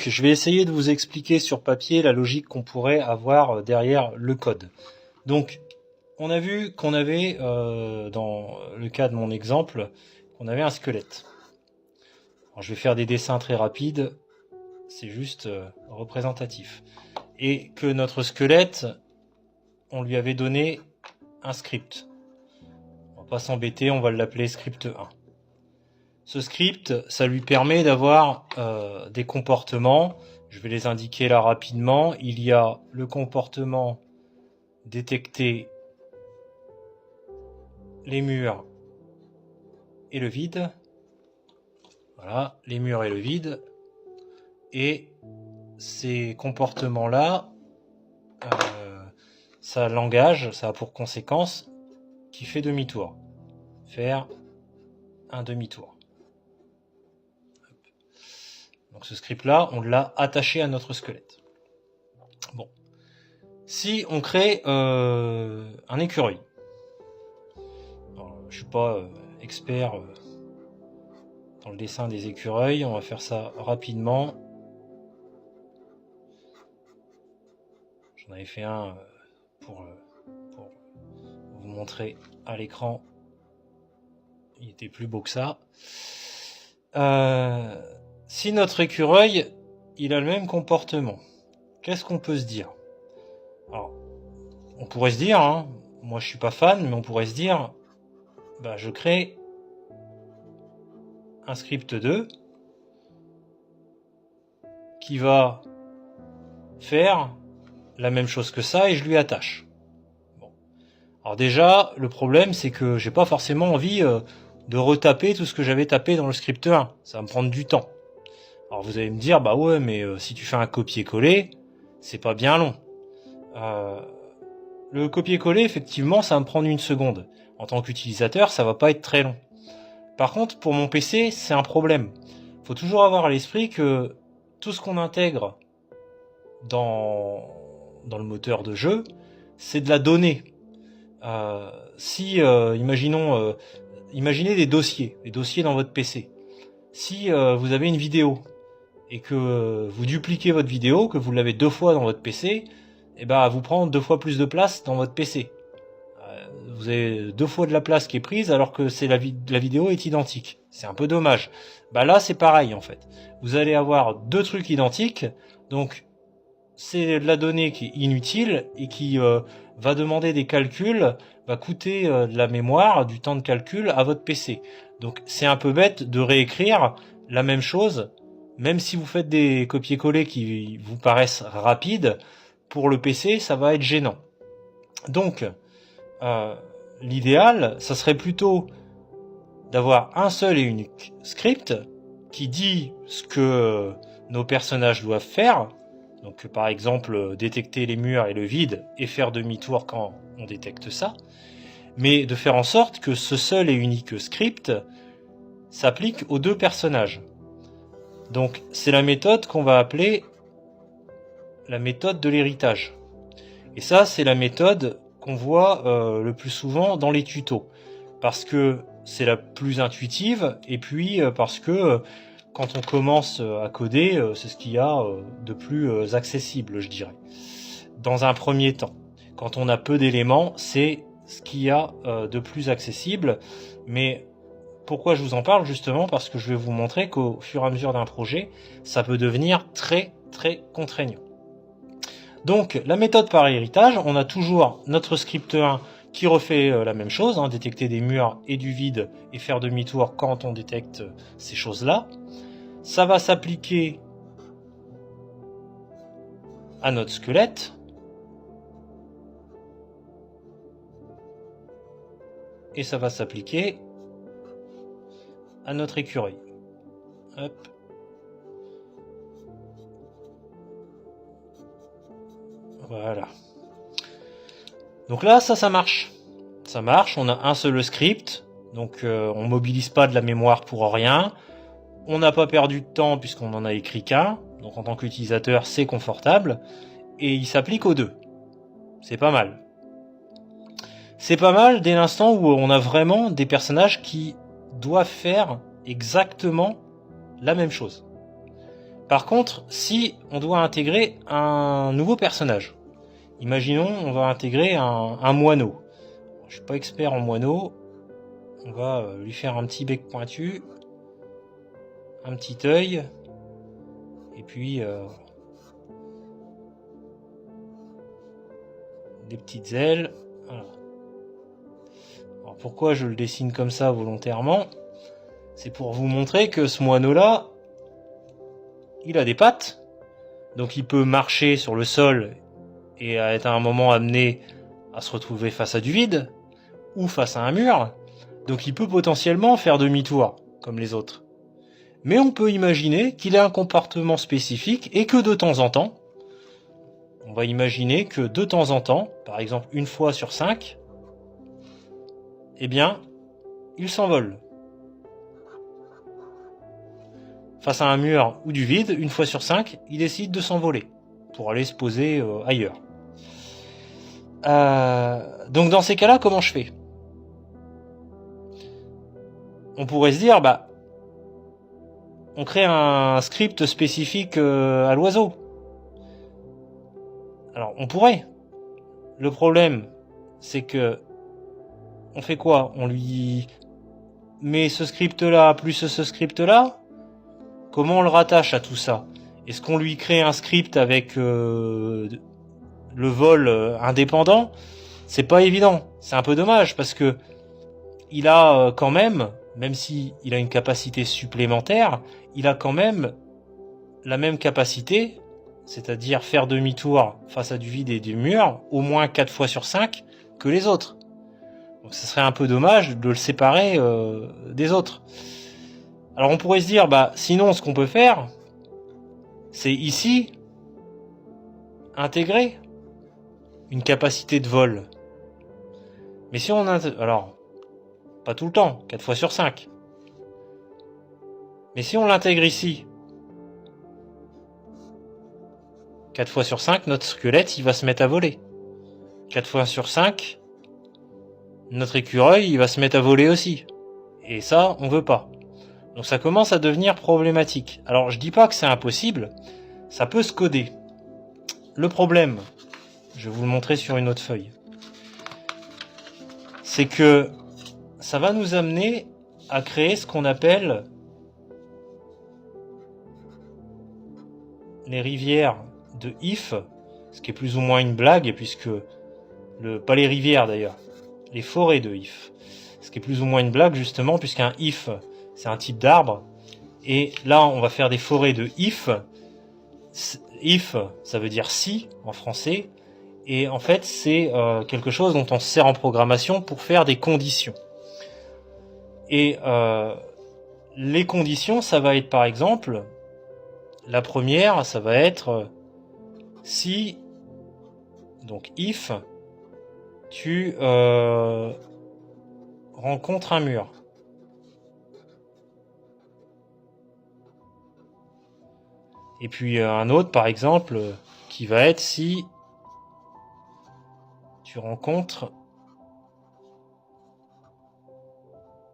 Donc, je vais essayer de vous expliquer sur papier la logique qu'on pourrait avoir derrière le code. Donc, on a vu qu'on avait, dans le cas de mon exemple, qu'on avait un squelette. Alors, je vais faire des dessins très rapides, c'est juste représentatif. Et que notre squelette, on lui avait donné un script. On va pas s'embêter, on va l'appeler script 1. Ce script, ça lui permet d'avoir des comportements. Je vais les indiquer là rapidement. Il y a le comportement détecter les murs et le vide. Voilà, les murs et le vide. Et ces comportements-là, ça langage, ça a pour conséquence qui fait demi-tour. Faire un demi-tour. Donc ce script-là, on l'a attaché à notre squelette. Bon. Si on crée un écureuil. Alors, je suis pas expert dans le dessin des écureuils, on va faire ça rapidement. J'en avais fait un pour vous montrer à l'écran. Il était plus beau que ça. Si notre écureuil, il a le même comportement, qu'est-ce qu'on peut se dire? Alors, on pourrait se dire, hein, moi je suis pas fan, mais on pourrait se dire, bah, je crée un script 2 qui va faire la même chose que ça et je lui attache. Bon. Alors déjà, le problème c'est que j'ai pas forcément envie de retaper tout ce que j'avais tapé dans le script 1. Ça va me prendre du temps. Alors vous allez me dire, bah ouais, mais si tu fais un copier-coller, c'est pas bien long. Le copier-coller, effectivement, ça va me prendre 1 seconde. En tant qu'utilisateur, ça va pas être très long. Par contre, pour mon PC, c'est un problème. Faut toujours avoir à l'esprit que tout ce qu'on intègre dans le moteur de jeu, c'est de la donnée. Imaginez des dossiers dans votre PC. Si vous avez une vidéo et que vous dupliquez votre vidéo, que vous l'avez 2 fois dans votre PC, et ben vous prend 2 fois plus de place dans votre PC. Vous avez 2 fois de la place qui est prise alors que la vidéo est identique. C'est un peu dommage. Bah là c'est pareil en fait. Vous allez avoir 2 trucs identiques, donc c'est de la donnée qui est inutile et qui va demander des calculs, va coûter de la mémoire, du temps de calcul à votre PC. Donc c'est un peu bête de réécrire la même chose, même si vous faites des copier-coller qui vous paraissent rapides, pour le PC ça va être gênant. Donc l'idéal, ça serait plutôt d'avoir un seul et unique script qui dit ce que nos personnages doivent faire. Donc par exemple détecter les murs et le vide et faire demi-tour quand on détecte ça, mais de faire en sorte que ce seul et unique script s'applique aux 2 personnages. Donc c'est la méthode qu'on va appeler la méthode de l'héritage. Et ça c'est la méthode qu'on voit le plus souvent dans les tutos, parce que c'est la plus intuitive et puis parce que quand on commence à coder, c'est ce qu'il y a de plus accessible, je dirais. Dans un premier temps, quand on a peu d'éléments, c'est ce qu'il y a de plus accessible. Mais pourquoi je vous en parle? Justement parce que je vais vous montrer qu'au fur et à mesure d'un projet, ça peut devenir très très contraignant. Donc la méthode par héritage, on a toujours notre script 1 qui refait la même chose, hein, détecter des murs et du vide et faire demi-tour quand on détecte ces choses-là. Ça va s'appliquer à notre squelette. Et ça va s'appliquer à notre écureuil. Hop. Voilà. Donc là, ça marche. Ça marche, on a un seul script, donc on mobilise pas de la mémoire pour rien. On n'a pas perdu de temps puisqu'on en a écrit qu'un, donc en tant qu'utilisateur, c'est confortable. Et il s'applique aux 2. C'est pas mal. C'est pas mal dès l'instant où on a vraiment des personnages qui doivent faire exactement la même chose. Par contre, si on doit intégrer un nouveau personnage, imaginons on va intégrer un moineau. Je suis pas expert en moineau, on va lui faire un petit bec pointu, un petit œil, et puis des petites ailes. Voilà. Alors pourquoi je le dessine comme ça volontairement? C'est pour vous montrer que ce moineau-là, il a des pattes, donc il peut marcher sur le sol et être à un moment amené à se retrouver face à du vide, ou face à un mur, donc il peut potentiellement faire demi-tour, comme les autres. Mais on peut imaginer qu'il a un comportement spécifique et que de temps en temps, on va imaginer que de temps en temps, par exemple une fois sur 5, eh bien, il s'envole. Face à un mur ou du vide, une fois sur 5, il décide de s'envoler pour aller se poser ailleurs. Donc dans ces cas-là, comment je fais? On pourrait se dire, bah, on crée un script spécifique à l'oiseau. Alors, on pourrait. Le problème, c'est que on fait quoi? On lui met ce script-là plus ce script-là? Comment on le rattache à tout ça? Est-ce qu'on lui crée un script avec le vol indépendant? C'est pas évident. C'est un peu dommage parce que il a quand même si il a une capacité supplémentaire, il a quand même la même capacité, c'est-à-dire faire demi-tour face à du vide et du mur, au moins 4 fois sur 5 que les autres. Donc ce serait un peu dommage de le séparer des autres. Alors on pourrait se dire, bah sinon ce qu'on peut faire, c'est ici intégrer une capacité de vol. Mais si on alors pas tout le temps, 4 fois sur 5. Mais si on l'intègre ici, 4 fois sur 5, notre squelette, il va se mettre à voler. 4 fois sur 5, notre écureuil, il va se mettre à voler aussi. Et ça, on veut pas. Donc ça commence à devenir problématique. Alors je dis pas que c'est impossible, ça peut se coder. Le problème, je vais vous le montrer sur une autre feuille, c'est que ça va nous amener à créer ce qu'on appelle les rivières de if, ce qui est plus ou moins une blague, puisque pas les rivières d'ailleurs, les forêts de if, ce qui est plus ou moins une blague justement, puisqu'un if c'est un type d'arbre, et là on va faire des forêts de if. If, ça veut dire si en français, et en fait c'est quelque chose dont on se sert en programmation pour faire des conditions. Et les conditions, ça va être par exemple, la première, ça va être si, donc if, tu rencontres un mur. Et puis un autre, par exemple, qui va être si tu rencontres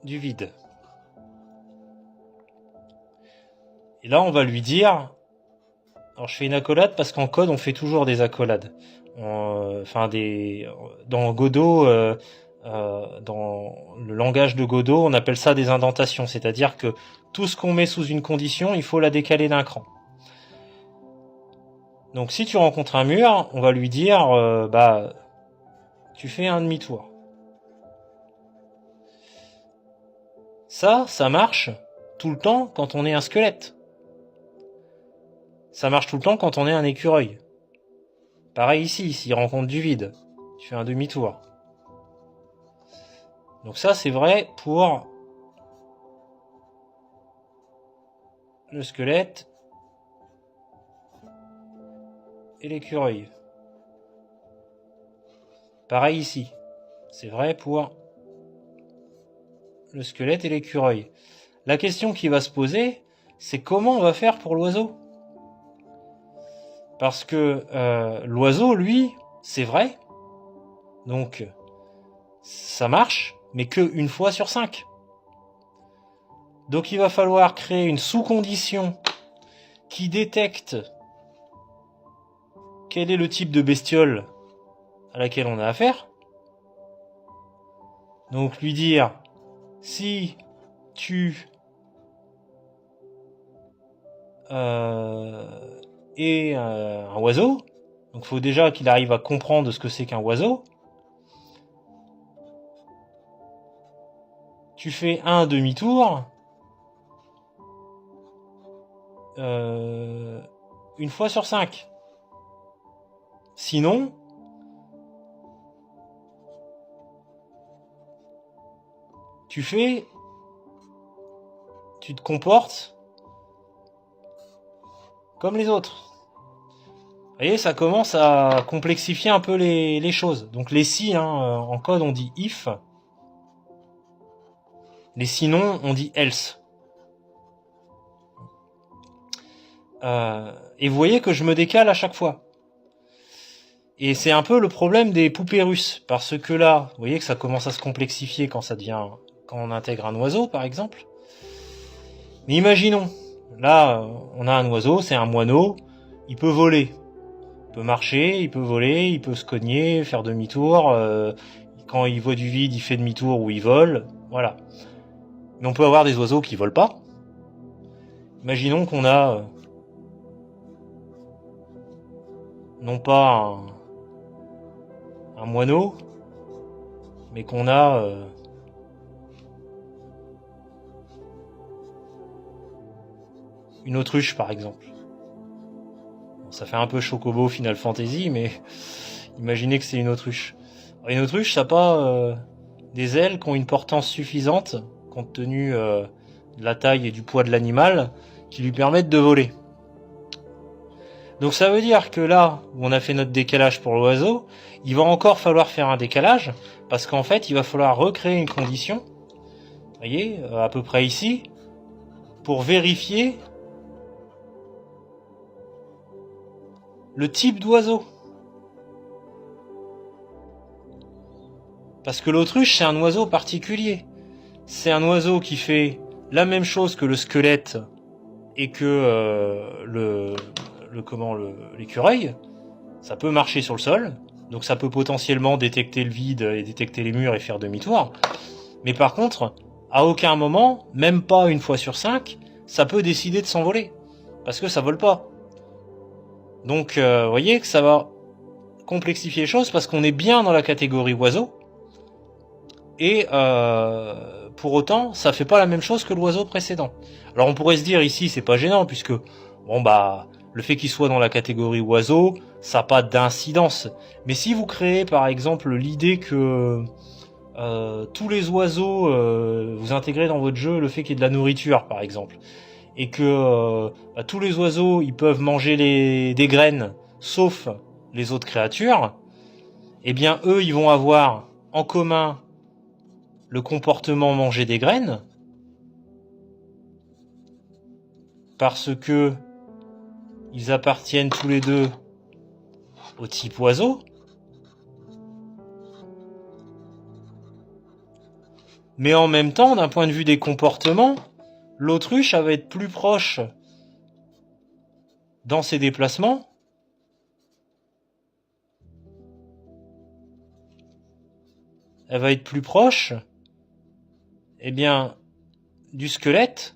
du vide. Et là, on va lui dire... Alors, je fais une accolade parce qu'en code, on fait toujours des accolades. Dans Godot, dans le langage de Godot, on appelle ça des indentations. C'est-à-dire que tout ce qu'on met sous une condition, il faut la décaler d'un cran. Donc, si tu rencontres un mur, on va lui dire, tu fais un demi-tour. Ça marche tout le temps quand on est un squelette. Ça marche tout le temps quand on est un écureuil. Pareil ici, s'il rencontre du vide, tu fais un demi-tour. Donc ça, c'est vrai pour le squelette et l'écureuil. Pareil ici. C'est vrai pour le squelette et l'écureuil. La question qui va se poser, c'est comment on va faire pour l'oiseau? Parce que l'oiseau, lui, c'est vrai. Donc, ça marche, mais que une fois sur 5. Donc, il va falloir créer une sous-condition qui détecte quel est le type de bestiole à laquelle on a affaire. Donc lui dire, si tu es un oiseau, donc il faut déjà qu'il arrive à comprendre ce que c'est qu'un oiseau. Tu fais un demi-tour une fois sur 5. Sinon, tu te comportes comme les autres. Vous voyez, ça commence à complexifier un peu les choses. Donc les si, en code on dit if. Les sinon on dit else. Et vous voyez que je me décale à chaque fois. Et c'est un peu le problème des poupées russes. Parce que là, vous voyez que ça commence à se complexifier quand on intègre un oiseau, par exemple. Mais imaginons, là, on a un oiseau, c'est un moineau, il peut voler. Il peut marcher, il peut voler, il peut se cogner, faire demi-tour. Quand il voit du vide, il fait demi-tour ou il vole. Voilà. Mais on peut avoir des oiseaux qui volent pas. Imaginons qu'on a non pas un moineau, mais qu'on a une autruche, par exemple. Bon, ça fait un peu Chocobo Final Fantasy, mais imaginez que c'est une autruche. Alors, une autruche, ça n'a pas des ailes qui ont une portance suffisante, compte tenu de la taille et du poids de l'animal, qui lui permettent de voler. Donc ça veut dire que là où on a fait notre décalage pour l'oiseau, il va encore falloir faire un décalage, parce qu'en fait il va falloir recréer une condition, vous voyez, à peu près ici, pour vérifier le type d'oiseau. Parce que l'autruche c'est un oiseau particulier. C'est un oiseau qui fait la même chose que le squelette et que l'écureuil. Ça peut marcher sur le sol, donc ça peut potentiellement détecter le vide et détecter les murs et faire demi-tour. Mais par contre, à aucun moment, même pas une fois sur 5, ça peut décider de s'envoler. Parce que ça vole pas. Donc vous voyez que ça va complexifier les choses parce qu'on est bien dans la catégorie oiseau. Et pour autant, ça fait pas la même chose que l'oiseau précédent. Alors on pourrait se dire ici, c'est pas gênant puisque le fait qu'il soit dans la catégorie oiseau, ça n'a pas d'incidence. Mais si vous créez par exemple l'idée que tous les oiseaux, vous intégrez dans votre jeu le fait qu'il y ait de la nourriture par exemple, et que tous les oiseaux ils peuvent manger des graines, sauf les autres créatures, eh bien eux ils vont avoir en commun le comportement manger des graines, parce que ils appartiennent tous les deux au type oiseau. Mais en même temps, d'un point de vue des comportements, l'autruche va être plus proche dans ses déplacements elle va être plus proche du squelette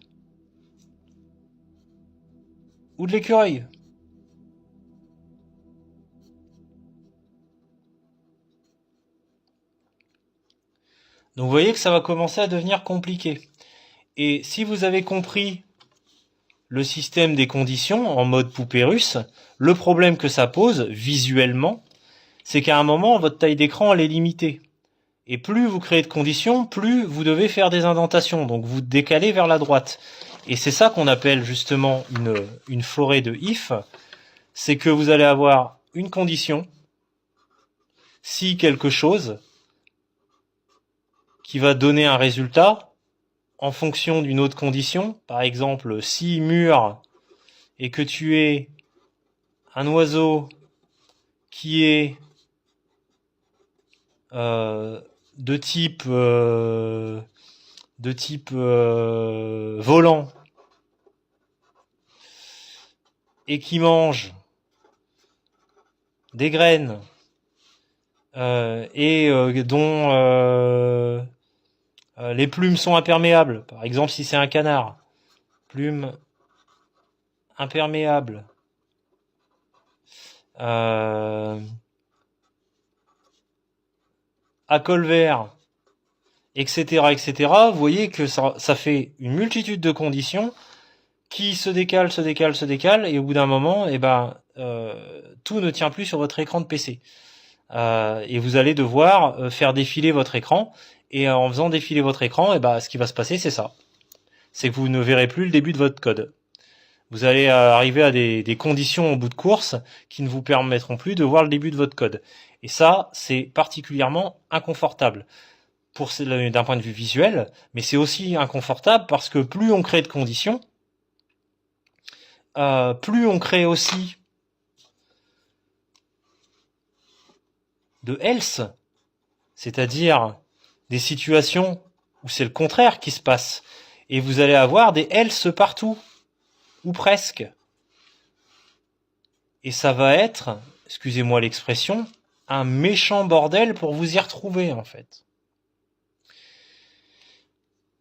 ou de l'écureuil. Donc vous voyez que ça va commencer à devenir compliqué. Et si vous avez compris le système des conditions en mode poupée russe, le problème que ça pose visuellement, c'est qu'à un moment, votre taille d'écran elle est limitée. Et plus vous créez de conditions, plus vous devez faire des indentations. Donc vous décalez vers la droite. Et c'est ça qu'on appelle justement une forêt de if. C'est que vous allez avoir une condition, si quelque chose, qui va donner un résultat en fonction d'une autre condition. Par exemple, si mur et que tu es un oiseau qui est de type volant, et qui mange des graines dont les plumes sont imperméables, par exemple si c'est un canard, plumes imperméables, à col vert, etc., etc., vous voyez que ça fait une multitude de conditions qui se décalent, et au bout d'un moment, tout ne tient plus sur votre écran de PC. Et vous allez devoir faire défiler votre écran, et en faisant défiler votre écran, ce qui va se passer, c'est ça. C'est que vous ne verrez plus le début de votre code. Vous allez arriver à des conditions au bout de course qui ne vous permettront plus de voir le début de votre code. Et ça, c'est particulièrement inconfortable d'un point de vue visuel, mais c'est aussi inconfortable parce que plus on crée de conditions, plus on crée aussi de else, c'est-à-dire des situations où c'est le contraire qui se passe. Et vous allez avoir des else partout, ou presque. Et ça va être, excusez-moi l'expression, un méchant bordel pour vous y retrouver, en fait.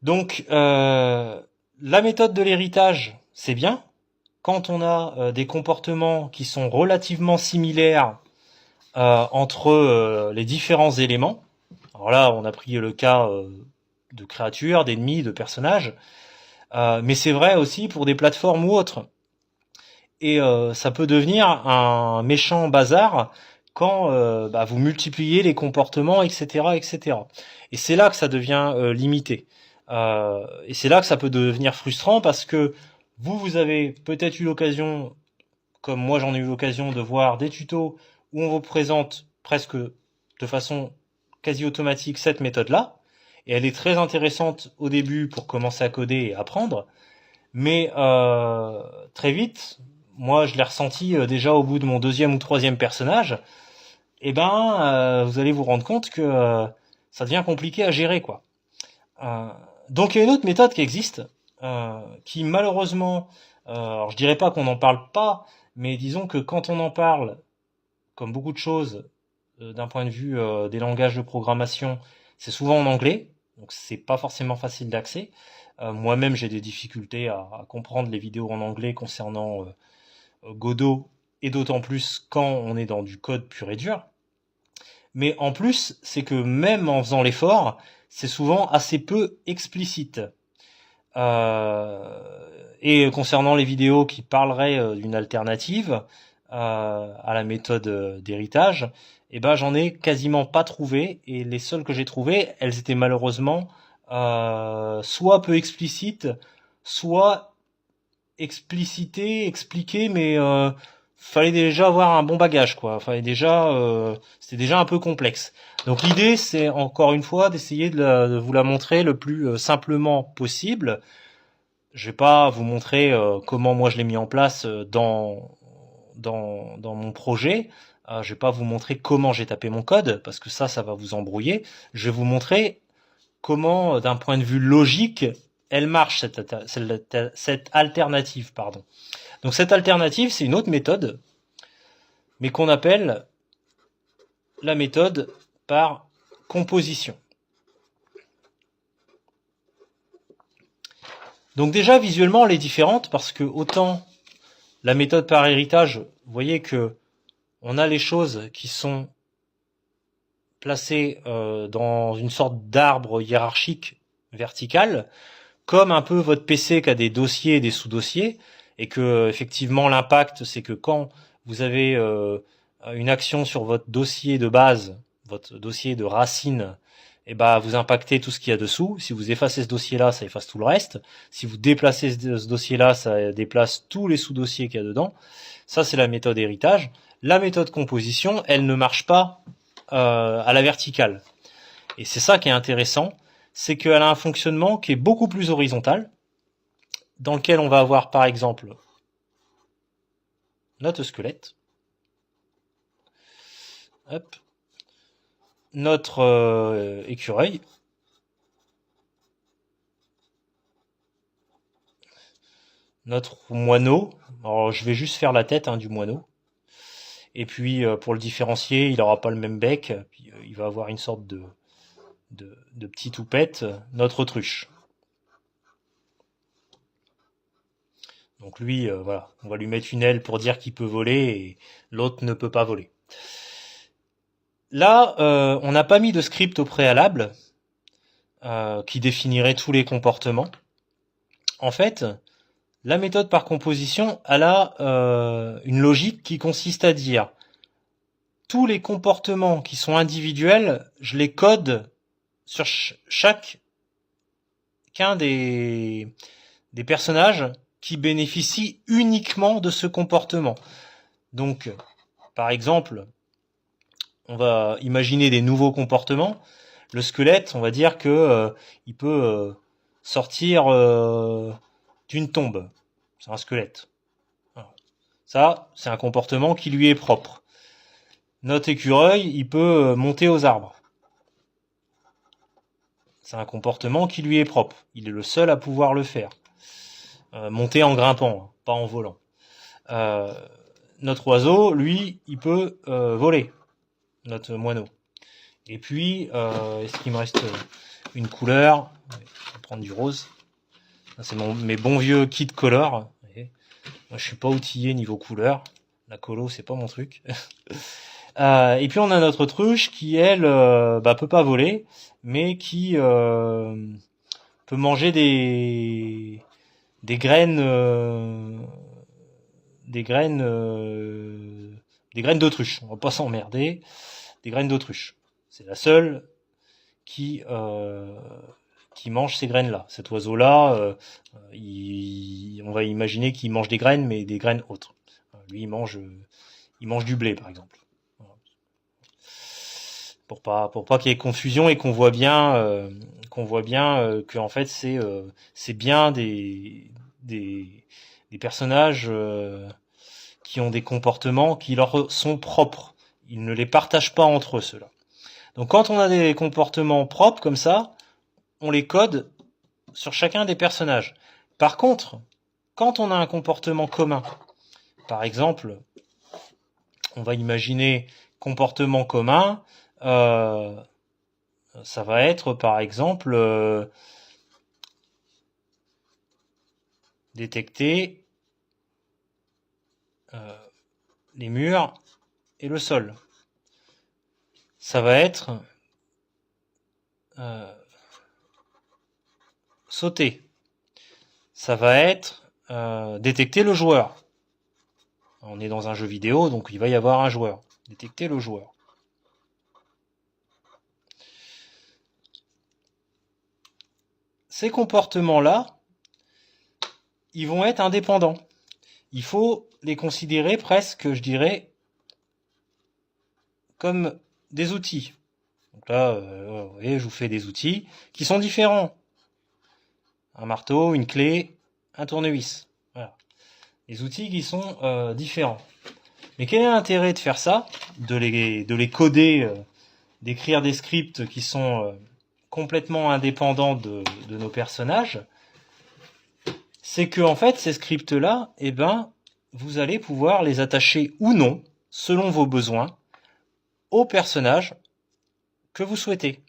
Donc, la méthode de l'héritage, c'est bien. Quand on a des comportements qui sont relativement similaires entre les différents éléments, alors là, on a pris le cas de créatures, d'ennemis, de personnages, mais c'est vrai aussi pour des plateformes ou autres. Et ça peut devenir un méchant bazar quand vous multipliez les comportements, etc., etc. Et c'est là que ça devient limité. Et c'est là que ça peut devenir frustrant parce que vous avez peut-être eu l'occasion, comme moi j'en ai eu l'occasion, de voir des tutos où on vous présente presque de façon quasi automatique cette méthode-là. Et elle est très intéressante au début pour commencer à coder et apprendre. Mais très vite, moi je l'ai ressenti déjà au bout de mon deuxième ou troisième personnage, vous allez vous rendre compte que ça devient compliqué à gérer, quoi. Donc il y a une autre méthode qui existe, qui malheureusement, alors je dirais pas qu'on n'en parle pas, mais disons que quand on en parle, comme beaucoup de choses, d'un point de vue des langages de programmation, c'est souvent en anglais, donc c'est pas forcément facile d'accès. Moi-même, j'ai des difficultés à comprendre les vidéos en anglais concernant Godot, et d'autant plus quand on est dans du code pur et dur. Mais en plus, c'est que même en faisant l'effort, c'est souvent assez peu explicite. Et concernant les vidéos qui parleraient d'une alternative à la méthode d'héritage, j'en ai quasiment pas trouvé, et les seules que j'ai trouvées, elles étaient malheureusement soit peu explicites, soit explicitées, expliquées, mais fallait déjà avoir un bon bagage, quoi. C'était déjà un peu complexe. Donc l'idée, c'est encore une fois d'essayer de vous la montrer le plus simplement possible. Je vais pas vous montrer comment moi je l'ai mis en place dans mon projet. Je vais pas vous montrer comment j'ai tapé mon code parce que ça va vous embrouiller. Je vais vous montrer comment, d'un point de vue logique, elle marche cette alternative, pardon. Donc cette alternative, c'est une autre méthode, mais qu'on appelle la méthode par composition. Donc déjà, visuellement, elle est différente parce que autant la méthode par héritage, vous voyez que on a les choses qui sont placées dans une sorte d'arbre hiérarchique vertical, comme un peu votre PC qui a des dossiers et des sous-dossiers, et que effectivement l'impact, c'est que quand vous avez une action sur votre dossier de base, votre dossier de racine, vous impactez tout ce qu'il y a dessous. Si vous effacez ce dossier-là, ça efface tout le reste. Si vous déplacez ce dossier-là, ça déplace tous les sous-dossiers qu'il y a dedans. Ça, c'est la méthode héritage. La méthode composition, elle ne marche pas à la verticale. Et c'est ça qui est intéressant, c'est qu'elle a un fonctionnement qui est beaucoup plus horizontal, dans lequel on va avoir par exemple notre squelette, hop, notre notre moineau. Alors je vais juste faire la tête du moineau. Et puis pour le différencier, il n'aura pas le même bec. Puis, il va avoir une sorte de petite toupette, notre autruche. Donc lui, voilà, on va lui mettre une aile pour dire qu'il peut voler et l'autre ne peut pas voler. Là, on n'a pas mis de script au préalable qui définirait tous les comportements. En fait, la méthode par composition, elle a une logique qui consiste à dire tous les comportements qui sont individuels, je les code sur chacun des personnages qui bénéficient uniquement de ce comportement. Donc, par exemple, on va imaginer des nouveaux comportements. Le squelette, on va dire que il peut sortir d'une tombe. C'est un squelette. Voilà. Ça, c'est un comportement qui lui est propre. Notre écureuil, il peut monter aux arbres. C'est un comportement qui lui est propre. Il est le seul à pouvoir le faire. Monter en grimpant, hein, pas en volant. Notre oiseau, lui, il peut voler. Notre moineau. Et puis, est-ce qu'il me reste une couleur? Je vais prendre du rose. C'est mes bons vieux kit color. Moi, je suis pas outillé niveau couleur. La colo, c'est pas mon truc. Et puis on a notre autruche qui, elle, peut pas voler, mais qui peut manger des graines, des graines d'autruche. On va pas s'emmerder. Des graines d'autruche. C'est la seule qui mange ces graines-là. Cet oiseau-là, on va imaginer qu'il mange des graines, mais des graines autres. Lui, il mange du blé, par exemple. Pour pas qu'il y ait confusion et qu'on voit bien que en fait c'est bien des personnages qui ont des comportements qui leur sont propres. Ils ne les partagent pas entre eux, ceux-là. Donc quand on a des comportements propres comme ça, on les code sur chacun des personnages. Par contre, quand on a un comportement commun, par exemple, on va imaginer comportement commun, ça va être par exemple détecter les murs et le sol. Ça va être sauter. Ça va être détecter le joueur. On est dans un jeu vidéo, donc il va y avoir un joueur. Détecter le joueur. Ces comportements-là, ils vont être indépendants. Il faut les considérer presque, je dirais, comme des outils. Donc là, vous voyez, je vous fais des outils qui sont différents. Un marteau, une clé, un tournevis. Voilà. Les outils qui sont différents. Mais quel est l'intérêt de faire ça, de les coder, d'écrire des scripts qui sont complètement indépendants de nos personnages? C'est que en fait, ces scripts-là, vous allez pouvoir les attacher ou non, selon vos besoins, aux personnages que vous souhaitez.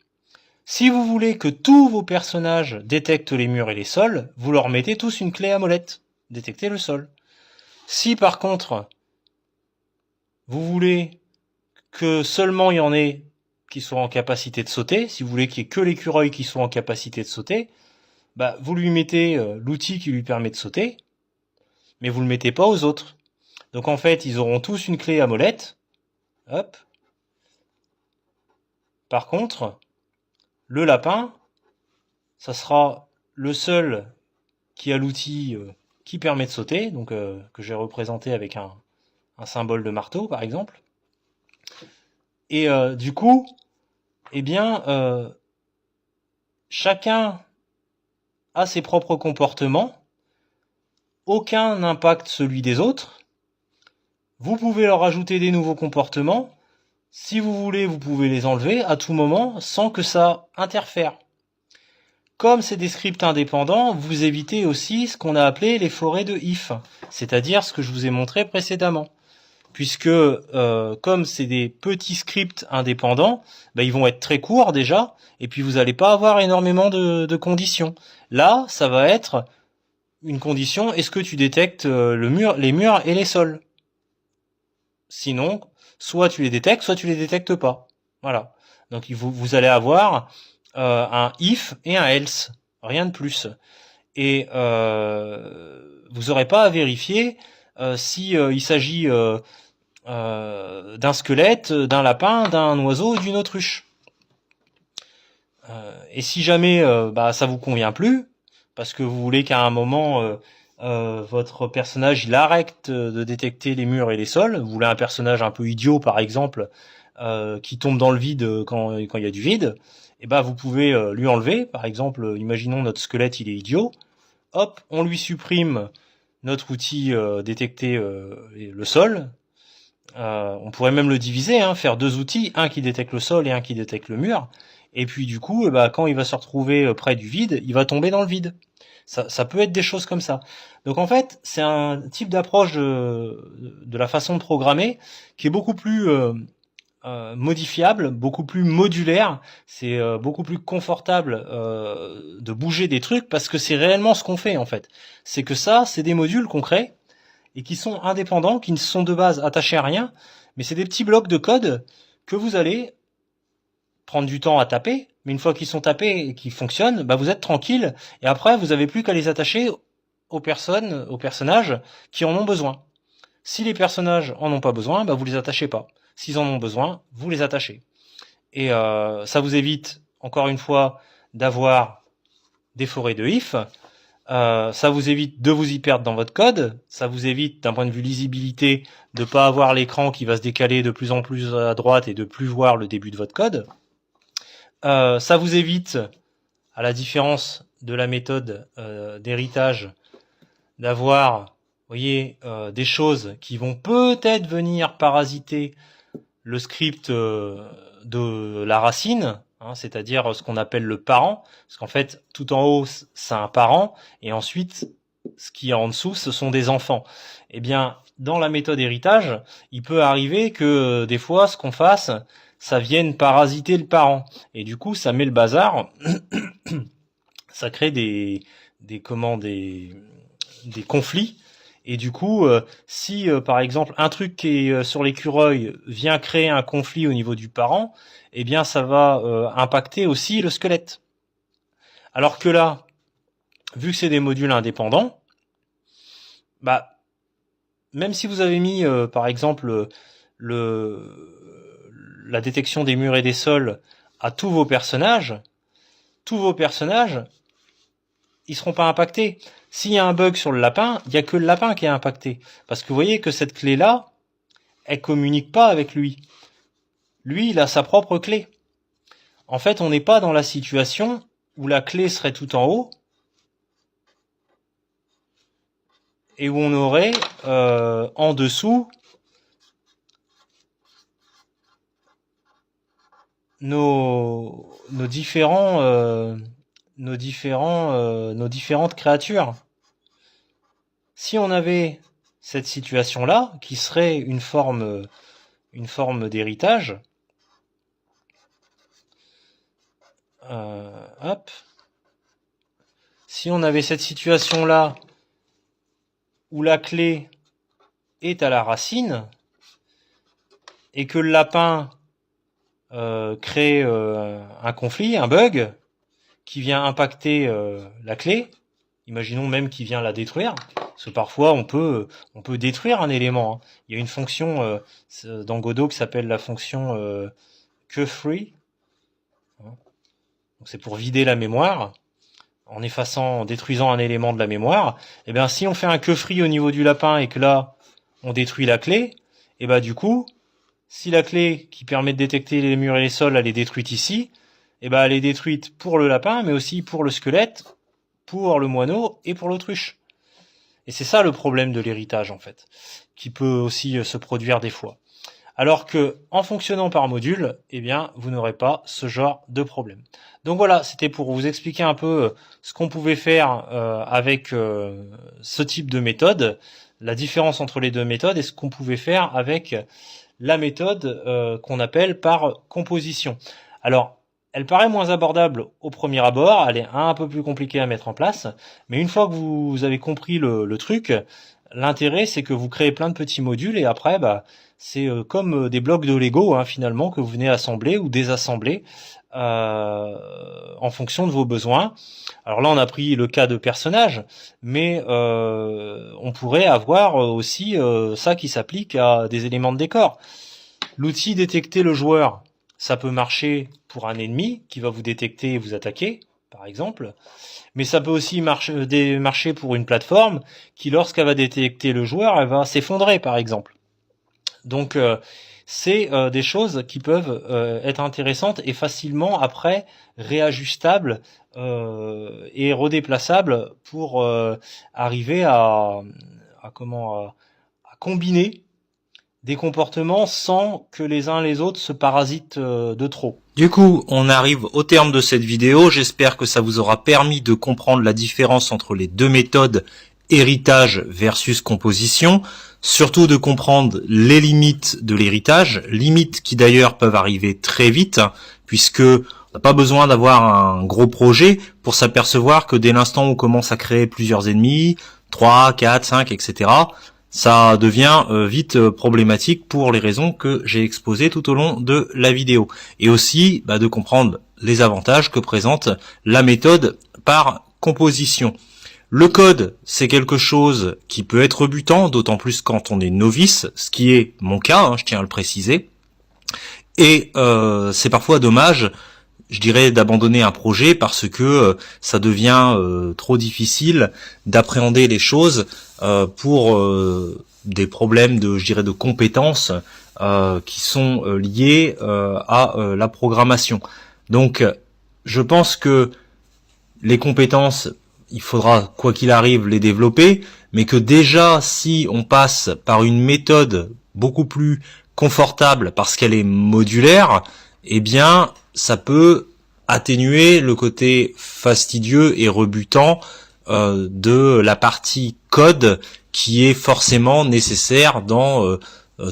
Si vous voulez que tous vos personnages détectent les murs et les sols, vous leur mettez tous une clé à molette, détecter le sol. Si par contre, vous voulez que seulement il y en ait qui soient en capacité de sauter, si vous voulez qu'il y ait que l'écureuil qui soit en capacité de sauter, vous lui mettez l'outil qui lui permet de sauter, mais vous le mettez pas aux autres. Donc en fait, ils auront tous une clé à molette. Hop. Par contre, le lapin, ça sera le seul qui a l'outil qui permet de sauter, donc que j'ai représenté avec un symbole de marteau, par exemple. Et du coup, chacun a ses propres comportements, aucun n'impacte celui des autres. Vous pouvez leur ajouter des nouveaux comportements. Si vous voulez, vous pouvez les enlever à tout moment sans que ça interfère. comme c'est des scripts indépendants, vous évitez aussi ce qu'on a appelé les forêts de if, c'est-à-dire ce que je vous ai montré précédemment. Puisque comme c'est des petits scripts indépendants, bah, ils vont être très courts déjà, et puis vous n'allez pas avoir énormément de conditions. Là, ça va être une condition, est-ce que tu détectes les murs et les sols? Sinon, soit tu les détectes, soit tu les détectes pas. Voilà. Donc vous allez avoir un if et un else, rien de plus. Et vous n'aurez pas à vérifier si il s'agit d'un squelette, d'un lapin, d'un oiseau ou d'une autruche. Et si jamais bah, ça vous convient plus, parce que vous voulez qu'à un moment votre personnage il arrête de détecter les murs et les sols, vous voulez un personnage un peu idiot par exemple, qui tombe dans le vide quand il y a du vide, et ben vous pouvez lui enlever, par exemple, imaginons notre squelette il est idiot, hop, on lui supprime notre outil détecter le sol. On pourrait même le diviser, hein, faire deux outils, un qui détecte le sol et un qui détecte le mur. Et puis du coup, bah, quand il va se retrouver près du vide, il va tomber dans le vide. Ça peut être des choses comme ça. Donc en fait, c'est un type d'approche de la façon de programmer qui est beaucoup plus modifiable, beaucoup plus modulaire. C'est beaucoup plus confortable de bouger des trucs parce que c'est réellement ce qu'on fait en fait. C'est que ça, c'est des modules qu'on crée et qui sont indépendants, qui ne sont de base attachés à rien, mais c'est des petits blocs de code que vous allez prendre du temps à taper, mais une fois qu'ils sont tapés et qu'ils fonctionnent, bah vous êtes tranquille, et après vous avez plus qu'à les attacher aux personnes, aux personnages qui en ont besoin. Si les personnages en ont pas besoin, bah vous les attachez pas. S'ils en ont besoin, vous les attachez. Et ça vous évite, encore une fois, d'avoir des forêts de if. Ça vous évite de vous y perdre dans votre code, ça vous évite d'un point de vue lisibilité de pas avoir l'écran qui va se décaler de plus en plus à droite et de plus voir le début de votre code. Ça vous évite, à la différence de la méthode d'héritage, d'avoir, vous voyez, des choses qui vont peut-être venir parasiter le script de la racine, hein, c'est-à-dire ce qu'on appelle le parent, parce qu'en fait, tout en haut, c'est un parent, et ensuite, ce qui est en dessous, ce sont des enfants. Eh bien, dans la méthode héritage, il peut arriver que des fois, ce qu'on fasse, ça vienne parasiter le parent, et du coup, ça met le bazar, ça crée des conflits. Et du coup, si par exemple un truc qui est sur l'écureuil vient créer un conflit au niveau du parent, eh bien ça va impacter aussi le squelette. Alors que là, vu que c'est des modules indépendants, bah même si vous avez mis par exemple la détection des murs et des sols à tous vos personnages, ils seront pas impactés. S'il y a un bug sur le lapin, il y a que le lapin qui est impacté. Parce que vous voyez que cette clé-là, elle communique pas avec lui. Lui, il a sa propre clé. En fait, on n'est pas dans la situation où la clé serait tout en haut et où on aurait en dessous nos différentes créatures. Si on avait cette situation-là, qui serait une forme d'héritage, hop. Si on avait cette situation-là où la clé est à la racine et que le lapin crée un conflit, un bug qui vient impacter la clé, imaginons même qu'il vient la détruire, parce que parfois on peut détruire un élément. Hein. Il y a une fonction dans Godot qui s'appelle la fonction queue-free. Donc c'est pour vider la mémoire en effaçant, en détruisant un élément de la mémoire. Et bien si on fait un queue-free au niveau du lapin et que là on détruit la clé, et ben du coup, si la clé qui permet de détecter les murs et les sols elle est détruite ici, et ben elle est détruite pour le lapin, mais aussi pour le squelette, pour le moineau et pour l'autruche. Et c'est ça le problème de l'héritage en fait, qui peut aussi se produire des fois. Alors que en fonctionnant par module, eh bien, vous n'aurez pas ce genre de problème. Donc voilà, c'était pour vous expliquer un peu ce qu'on pouvait faire avec ce type de méthode, la différence entre les deux méthodes et ce qu'on pouvait faire avec la méthode qu'on appelle par composition. Alors, elle paraît moins abordable au premier abord, elle est un peu plus compliquée à mettre en place, mais une fois que vous avez compris le truc, l'intérêt c'est que vous créez plein de petits modules et après c'est comme des blocs de Lego finalement que vous venez assembler ou désassembler en fonction de vos besoins. Alors là on a pris le cas de personnages, mais on pourrait avoir aussi ça qui s'applique à des éléments de décor. L'outil détecter le joueur, ça peut marcher pour un ennemi qui va vous détecter et vous attaquer, par exemple. Mais ça peut aussi marcher pour une plateforme qui, lorsqu'elle va détecter le joueur, elle va s'effondrer, par exemple. Donc, c'est des choses qui peuvent être intéressantes et facilement, après, réajustables et redéplaçables pour arriver à combiner des comportements sans que les uns les autres se parasitent de trop. Du coup, on arrive au terme de cette vidéo. J'espère que ça vous aura permis de comprendre la différence entre les deux méthodes, héritage versus composition. Surtout de comprendre les limites de l'héritage, limites qui d'ailleurs peuvent arriver très vite, puisque on n'a pas besoin d'avoir un gros projet pour s'apercevoir que dès l'instant où on commence à créer plusieurs ennemis, 3, 4, 5, etc., ça devient vite problématique pour les raisons que j'ai exposées tout au long de la vidéo. Et aussi de comprendre les avantages que présente la méthode par composition. Le code, c'est quelque chose qui peut être rebutant, d'autant plus quand on est novice, ce qui est mon cas, je tiens à le préciser. Et c'est parfois dommage, je dirais, d'abandonner un projet parce que ça devient trop difficile d'appréhender les choses pour des problèmes de compétences qui sont liés à la programmation. Donc, je pense que les compétences, il faudra, quoi qu'il arrive, les développer, mais que déjà, si on passe par une méthode beaucoup plus confortable parce qu'elle est modulaire, eh bien, ça peut atténuer le côté fastidieux et rebutant de la partie code qui est forcément nécessaire dans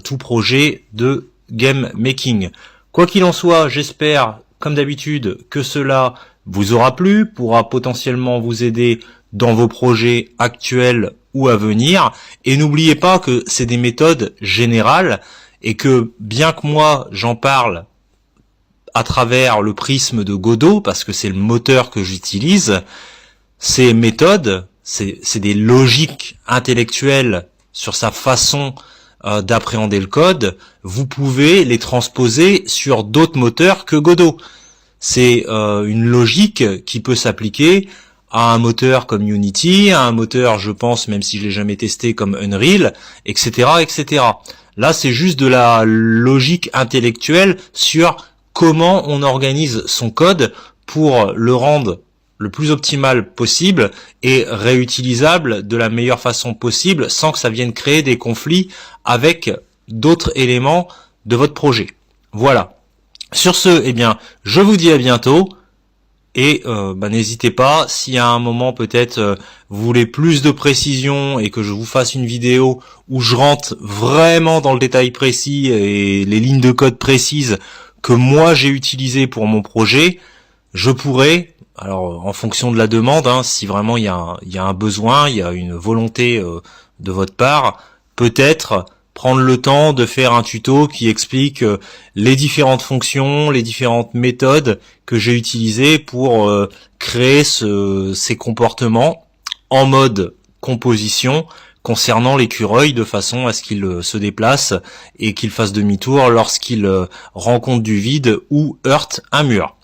tout projet de game making. Quoi qu'il en soit, j'espère, comme d'habitude, que cela vous aura plu, pourra potentiellement vous aider dans vos projets actuels ou à venir. Et n'oubliez pas que c'est des méthodes générales et que bien que moi j'en parle à travers le prisme de Godot, parce que c'est le moteur que j'utilise, ces méthodes, c'est des logiques intellectuelles sur sa façon d'appréhender le code, vous pouvez les transposer sur d'autres moteurs que Godot. C'est une logique qui peut s'appliquer à un moteur comme Unity, à un moteur, je pense, même si je l'ai jamais testé, comme Unreal, etc., etc. Là, c'est juste de la logique intellectuelle sur comment on organise son code pour le rendre le plus optimal possible et réutilisable de la meilleure façon possible sans que ça vienne créer des conflits avec d'autres éléments de votre projet. Voilà. Sur ce, eh bien, je vous dis à bientôt et n'hésitez pas, si à un moment peut-être vous voulez plus de précision et que je vous fasse une vidéo où je rentre vraiment dans le détail précis et les lignes de code précises que moi j'ai utilisées pour mon projet, je pourrais, alors en fonction de la demande, si vraiment il y a un besoin, il y a une volonté de votre part, peut-être prendre le temps de faire un tuto qui explique les différentes fonctions, les différentes méthodes que j'ai utilisées pour créer ces comportements en mode composition concernant l'écureuil, de façon à ce qu'il se déplace et qu'il fasse demi-tour lorsqu'il rencontre du vide ou heurte un mur.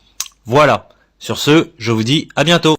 Voilà. Sur ce, je vous dis à bientôt.